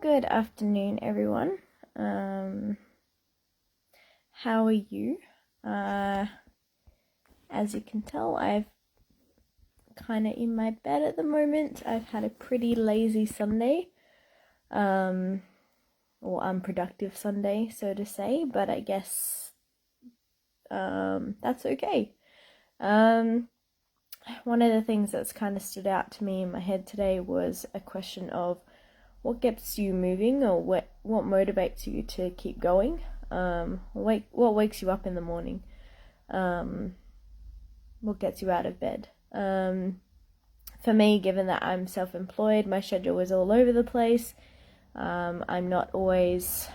Good afternoon, everyone. How are you? As you can tell, I've kind of in my bed at the moment. I've had a pretty lazy Sunday, or unproductive Sunday, so to say, but I guess that's okay. One of the things that's kind of stood out to me in my head today was a question of what gets you moving, or what motivates you to keep going. What wakes you up in the morning? What gets you out of bed? For me, given that I'm self-employed, my schedule is all over the place. I'm not always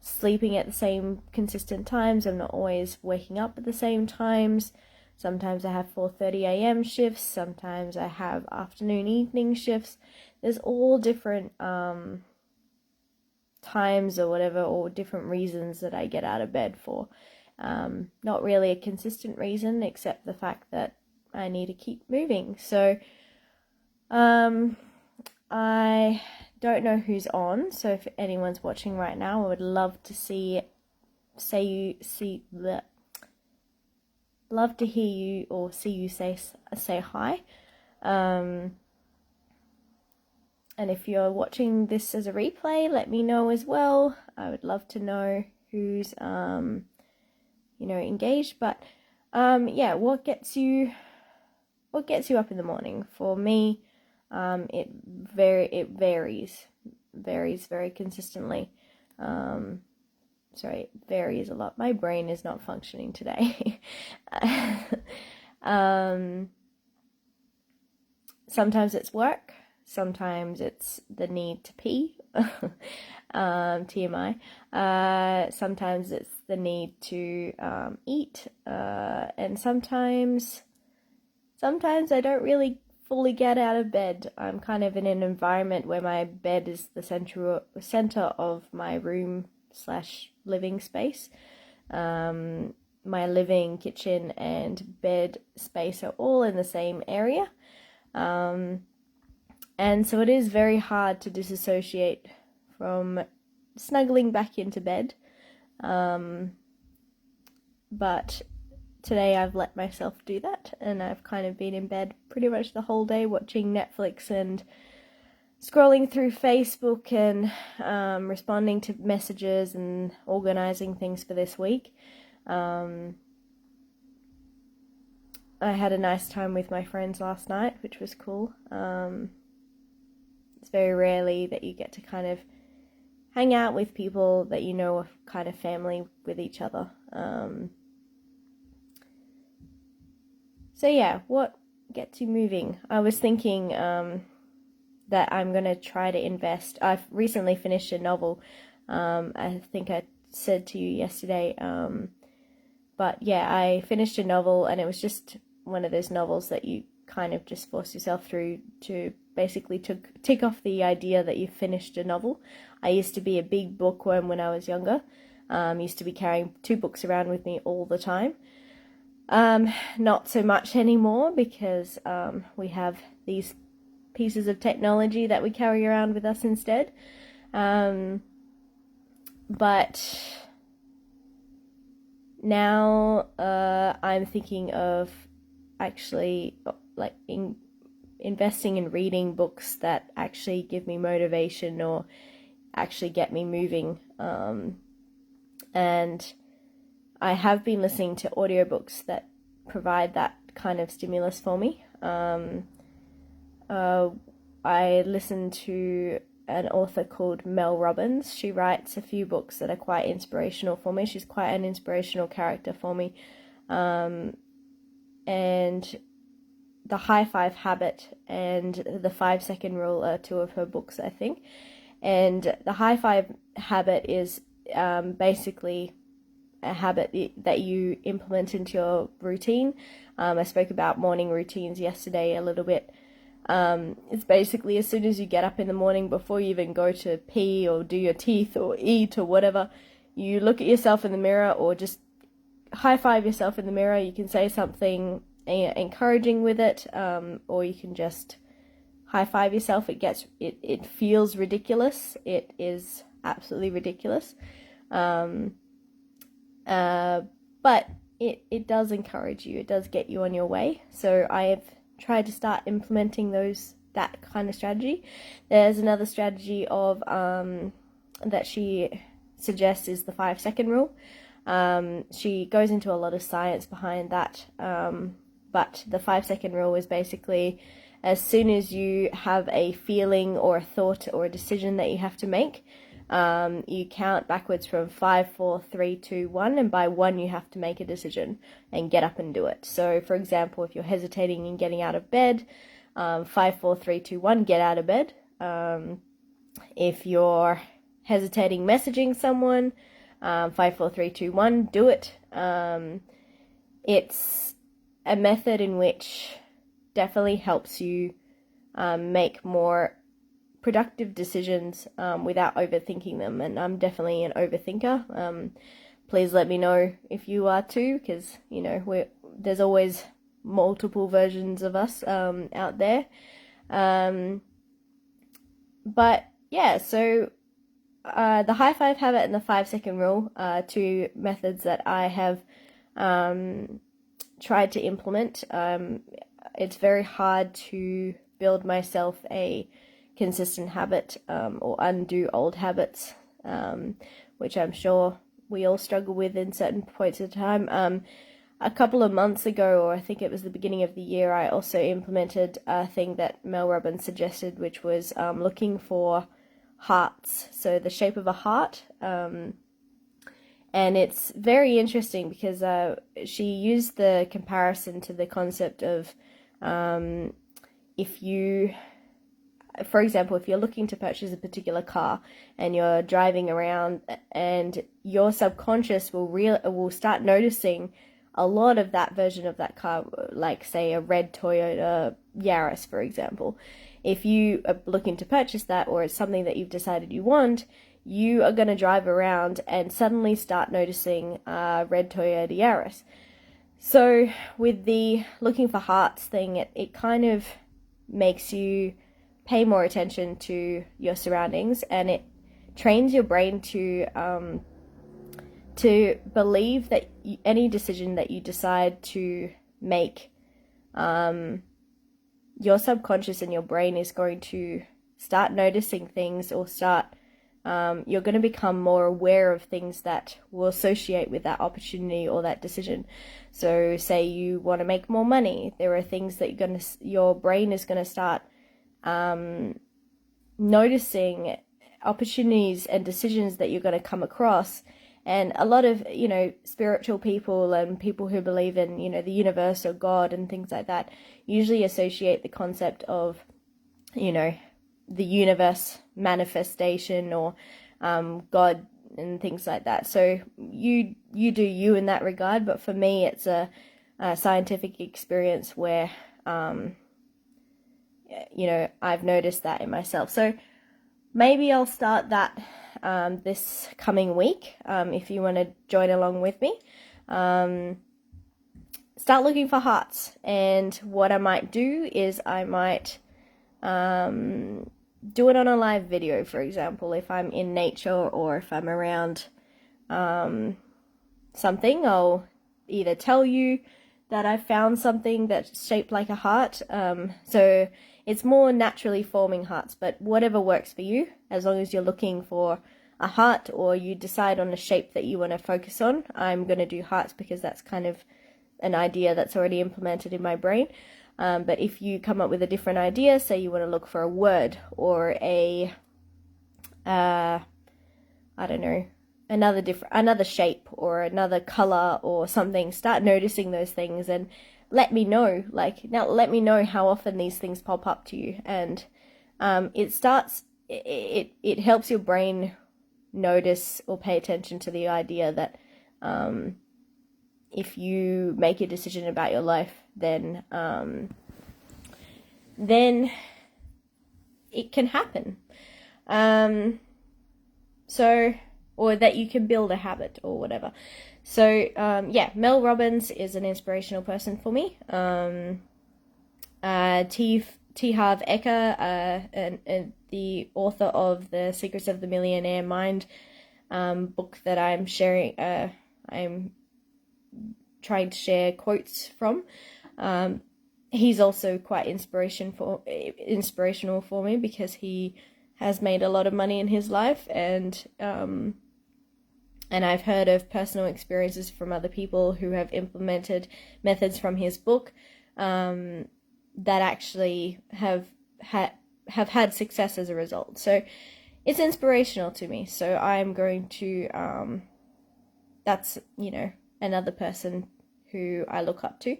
sleeping at the same consistent times. I'm not always waking up at the same times. Sometimes I have 4:30 a.m. shifts. Sometimes I have afternoon, evening shifts. There's all different times or whatever, or different reasons that I get out of bed for. Not really a consistent reason, except the fact that I need to keep moving. So I don't know who's on, so if anyone's watching right now, I would love to love to hear you or see you say hi. And if you're watching this as a replay, let me know as well. I would love to know who's engaged. But what gets you up in the morning? For me, it varies very consistently. It varies a lot. My brain is not functioning today. Sometimes it's work. Sometimes it's the need to pee. TMI. Sometimes it's the need to eat. And sometimes I don't really fully get out of bed. I'm kind of in an environment where my bed is the center of my room / living space. My living, kitchen, and bed space are all in the same area. And so it is very hard to disassociate from snuggling back into bed. But today I've let myself do that, and I've kind of been in bed pretty much the whole day watching Netflix and scrolling through Facebook and responding to messages and organizing things for this week. I had a nice time with my friends last night, which was cool. It's very rarely that you get to kind of hang out with people that you know are kind of family with each other. What gets you moving? I was thinking that I'm going to try to invest. I've recently finished a novel. I think I said to you yesterday. I finished a novel, and it was just one of those novels that you kind of just force yourself through to basically tick off the idea that you finished a novel. I used to be a big bookworm when I was younger. Used to be carrying 2 books around with me all the time. Not so much anymore, because we have these pieces of technology that we carry around with us instead. But now I'm thinking of actually investing in reading books that actually give me motivation or actually get me moving. And I have been listening to audiobooks that provide that kind of stimulus for me. I listened to an author called Mel Robbins. She writes a few books that are quite inspirational for me. She's quite an inspirational character for me. And The High Five Habit and The 5-Second Rule are 2 of her books, I think. And The High Five Habit is basically a habit that you implement into your routine. I spoke about morning routines yesterday a little bit. It's basically as soon as you get up in the morning, before you even go to pee or do your teeth or eat or whatever, you look at yourself in the mirror, or just high five yourself in the mirror. You can say something encouraging with it, or you can just high five yourself, it feels ridiculous. It is absolutely ridiculous. But it does encourage you. It does get you on your way. So I have tried to start implementing that kind of strategy. There's another strategy of that she suggests is the 5-second rule. She goes into a lot of science behind that, but the 5-second rule is basically, as soon as you have a feeling or a thought or a decision that you have to make, you count backwards from 5, 4, 3, 2, 1, and by 1 you have to make a decision and get up and do it. So for example, if you're hesitating in getting out of bed, 5, 4, 3, 2, 1, get out of bed. If you're hesitating messaging someone, 5, 4, 3, 2, 1, do it. It's a method in which definitely helps you make more productive decisions without overthinking them. And I'm definitely an overthinker. Please let me know if you are too, because there's always multiple versions of us out there. But yeah, so the high five habit and the 5-second rule are two methods that I have tried to implement. It's very hard to build myself a consistent habit or undo old habits, which I'm sure we all struggle with in certain points of time. A couple of months ago, or I think it was the beginning of the year, I also implemented a thing that Mel Robbins suggested, which was looking for hearts, so the shape of a heart. And it's very interesting because she used the comparison to the concept of if you, for example, if you're looking to purchase a particular car and you're driving around, and your subconscious will start noticing a lot of that version of that car, like say a red Toyota Yaris, for example. If you are looking to purchase that, or it's something that you've decided you want, you are going to drive around and suddenly start noticing red Toyota Yaris. So with the looking for hearts thing, it kind of makes you pay more attention to your surroundings, and it trains your brain to believe that any decision that you decide to make, your subconscious and your brain is going to start noticing things, or you're going to become more aware of things that will associate with that opportunity or that decision. So say you want to make more money, there are things that your brain is going to start noticing opportunities and decisions that you're going to come across. And a lot of, spiritual people and people who believe in, the universe or God and things like that usually associate the concept of, the universe manifestation or God and things like that. So you do you in that regard. But for me, it's a scientific experience where, I've noticed that in myself. So maybe I'll start that this coming week, if you want to join along with me. Start looking for hearts, and what I might do is I might do it on a live video, for example. If I'm in nature or if I'm around something, I'll either tell you that I found something that's shaped like a heart. So it's more naturally forming hearts, but whatever works for you, as long as you're looking for a heart or you decide on a shape that you want to focus on. I'm going to do hearts because that's kind of an idea that's already implemented in my brain. But if you come up with a different idea, say you want to look for a word or another shape or another color or something, start noticing those things and let me know. Let me know how often these things pop up to you. And it helps your brain notice or pay attention to the idea that if you make a decision about your life, then it can happen. Or that you can build a habit or whatever. So Mel Robbins is an inspirational person for me. Harv Eker, and the author of The Secrets of the Millionaire Mind book that I'm sharing. I'm trying to share quotes from. He's also quite inspirational for me, because he has made a lot of money in his life, and I've heard of personal experiences from other people who have implemented methods from his book that actually have had success as a result. So it's inspirational to me. So I'm going to, that's, another person who I look up to.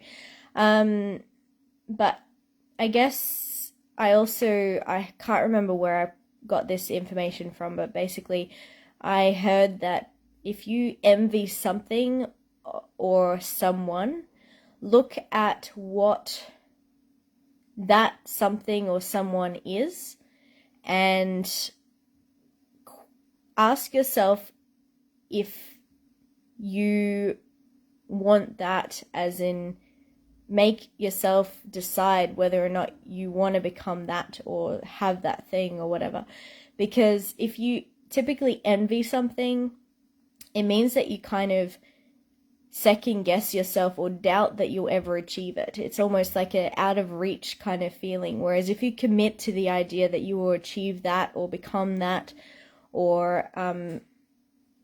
But I guess I can't remember where I got this information from, but basically I heard that if you envy something or someone, look at what that something or someone is, and ask yourself if you want that, as in make yourself decide whether or not you want to become that or have that thing or whatever. Because if you typically envy something, it means that you kind of second guess yourself or doubt that you'll ever achieve it. It's almost like an out of reach kind of feeling. Whereas if you commit to the idea that you will achieve that or become that or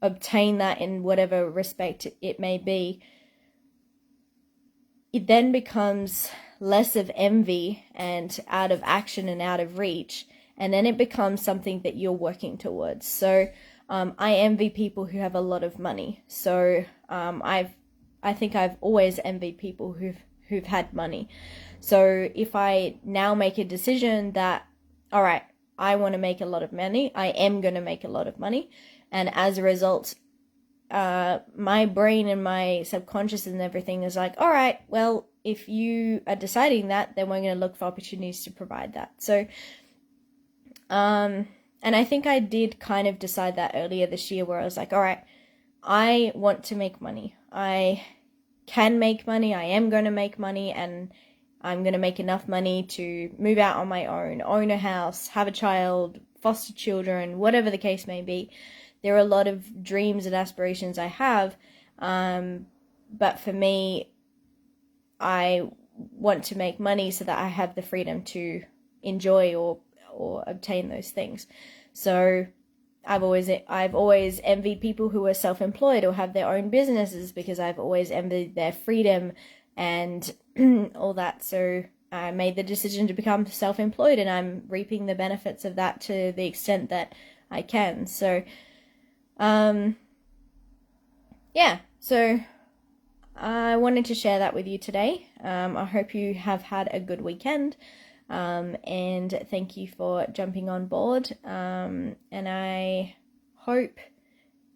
obtain that in whatever respect it may be, it then becomes less of envy and out of action and out of reach, and then it becomes something that you're working towards. So I envy people who have a lot of money. So I think I've always envied people who've had money. So if I now make a decision that, all right, I want to make a lot of money, I am going to make a lot of money, and as a result, my brain and my subconscious and everything is like, all right, well, if you are deciding that, then we're going to look for opportunities to provide that. So, and I think I did kind of decide that earlier this year, where I was like, all right, I want to make money. I can make money. I am going to make money, and I'm going to make enough money to move out on my own, own a house, have a child, foster children, whatever the case may be. There are a lot of dreams and aspirations I have, but for me, I want to make money so that I have the freedom to enjoy or obtain those things. So I've always envied people who are self-employed or have their own businesses, because I've always envied their freedom and all that. So I made the decision to become self-employed, and I'm reaping the benefits of that to the extent that I can. So yeah, so I wanted to share that with you today. I hope you have had a good weekend, and thank you for jumping on board, and I hope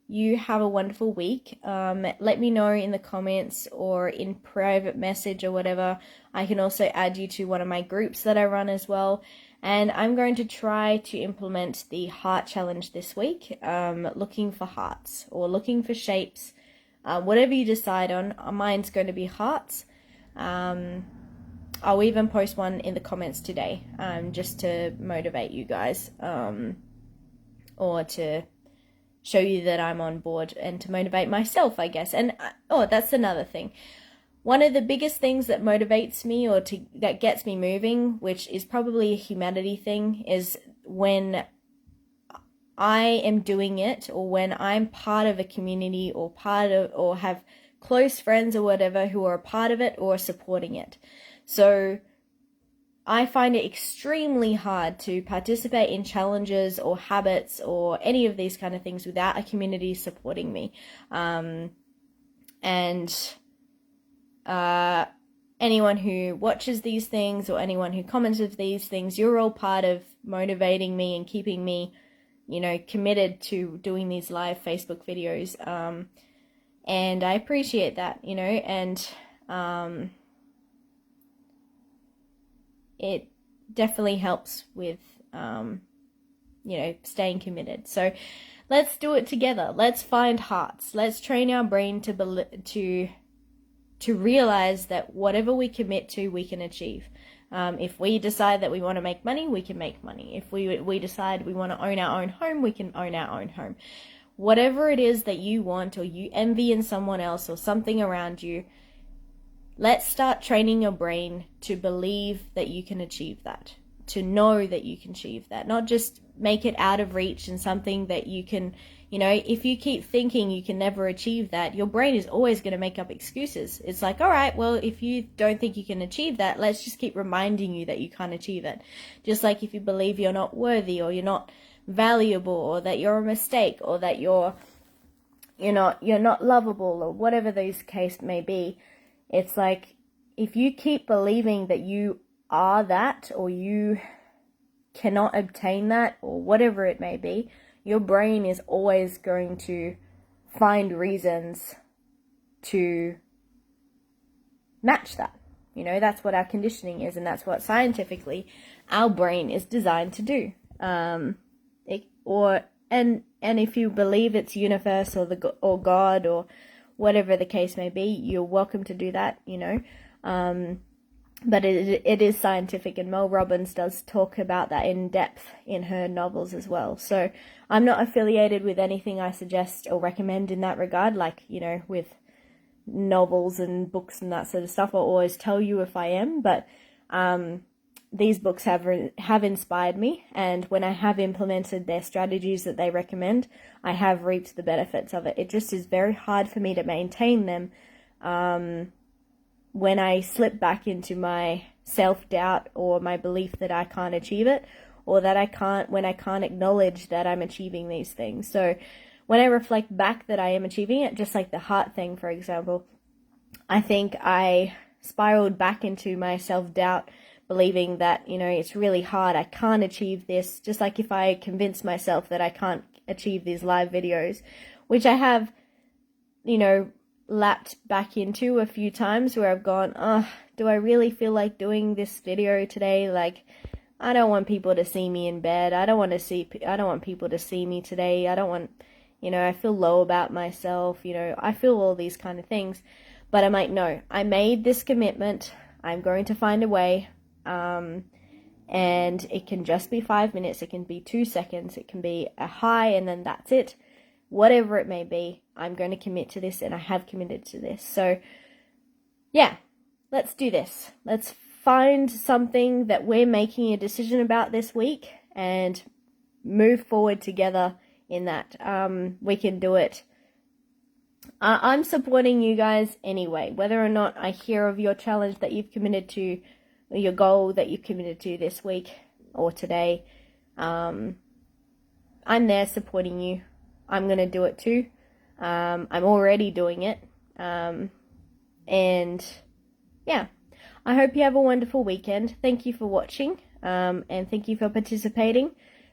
you have a wonderful week. Let me know in the comments or in private message or whatever. I can also add you to one of my groups that I run as well. And I'm going to try to implement the heart challenge this week, looking for hearts or looking for shapes, whatever you decide on. Mine's going to be hearts. I'll even post one in the comments today, just to motivate you guys, or to show you that I'm on board and to motivate myself, I guess. And that's another thing. One of the biggest things that motivates me or that gets me moving, which is probably a humanity thing, is when I am doing it, or when I'm part of a community or have close friends or whatever who are a part of it or supporting it. So I find it extremely hard to participate in challenges or habits or any of these kind of things without a community supporting me. Anyone who watches these things or anyone who comments of these things, you're all part of motivating me and keeping me, committed to doing these live Facebook videos. And I appreciate that, and it definitely helps with, staying committed. So let's do it together. Let's find hearts. Let's train our brain to realize that whatever we commit to, we can achieve. If we decide that we want to make money, we can make money. If we decide we want to own our own home, we can own our own home. Whatever it is that you want, or you envy in someone else or something around you, let's start training your brain to believe that you can achieve that, to know that you can achieve that, not just make it out of reach and something that you can, if you keep thinking you can never achieve that, your brain is always going to make up excuses. It's like, all right, well, if you don't think you can achieve that, let's just keep reminding you that you can't achieve it. Just like if you believe you're not worthy, or you're not valuable, or that you're a mistake, or that you're not lovable, or whatever those case may be. It's like, if you keep believing that you are that, or you cannot obtain that, or whatever it may be, your brain is always going to find reasons to match that. That's what our conditioning is, and that's what scientifically our brain is designed to do. And if you believe it's universe or God or whatever the case may be, you're welcome to do that, but it is scientific, and Mel Robbins does talk about that in depth in her novels as well. So I'm not affiliated with anything I suggest or recommend in that regard, like, with novels and books and that sort of stuff. I'll always tell you if I am, but these books have inspired me, and when I have implemented their strategies that they recommend, I have reaped the benefits of it. It just is very hard for me to maintain them when I slip back into my self-doubt, or my belief that I can't achieve it, or that when I can't acknowledge that I'm achieving these things. So when I reflect back that I am achieving it, just like the heart thing, for example, I think I spiraled back into my self-doubt, believing that, it's really hard, I can't achieve this. Just like if I convince myself that I can't achieve these live videos, which I have, lapped back into a few times, where I've gone, do I really feel like doing this video today? Like, I don't want people to see me in bed. I don't want people to see me today. I don't want, I feel low about myself. I feel all these kind of things. But I'm like, no, I made this commitment. I'm going to find a way. And it can just be 5 minutes. It can be 2 seconds. It can be a high, and then that's it. Whatever it may be, I'm going to commit to this, and I have committed to this. So, yeah, let's do this. Let's find something that we're making a decision about this week, and move forward together in that. We can do it. I'm supporting you guys anyway, whether or not I hear of your challenge that you've committed to, or your goal that you've committed to this week or today. I'm there supporting you. I'm going to do it too. I'm already doing it. And yeah, I hope you have a wonderful weekend. Thank you for watching, and thank you for participating.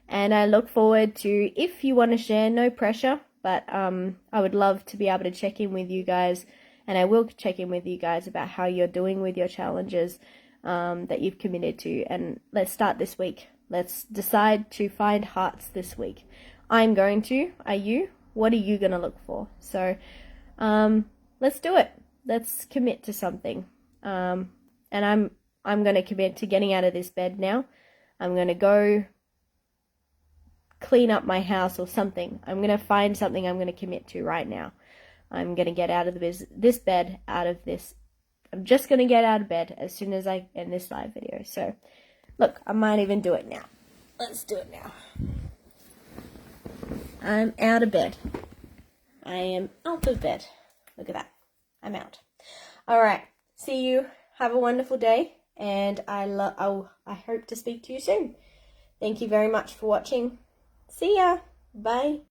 And I look forward to, if you want to share, no pressure, but I would love to be able to check in with you guys, and I will check in with you guys about how you're doing with your challenges that you've committed to. And let's start this week. Let's decide to find hearts this week. I'm going to. Are you? What are you going to look for? So let's do it. Let's commit to something. And I'm going to commit to getting out of this bed now. I'm going to go clean up my house or something. I'm going to find something I'm going to commit to right now. I'm going to get out of this bed, out of this. I'm just going to get out of bed as soon as I end this live video. So, look, I might even do it now. Let's do it now. I'm out of bed. I am out of bed. Look at that. I'm out. All right. See you. Have a wonderful day. And I hope to speak to you soon. Thank you very much for watching. See ya. Bye.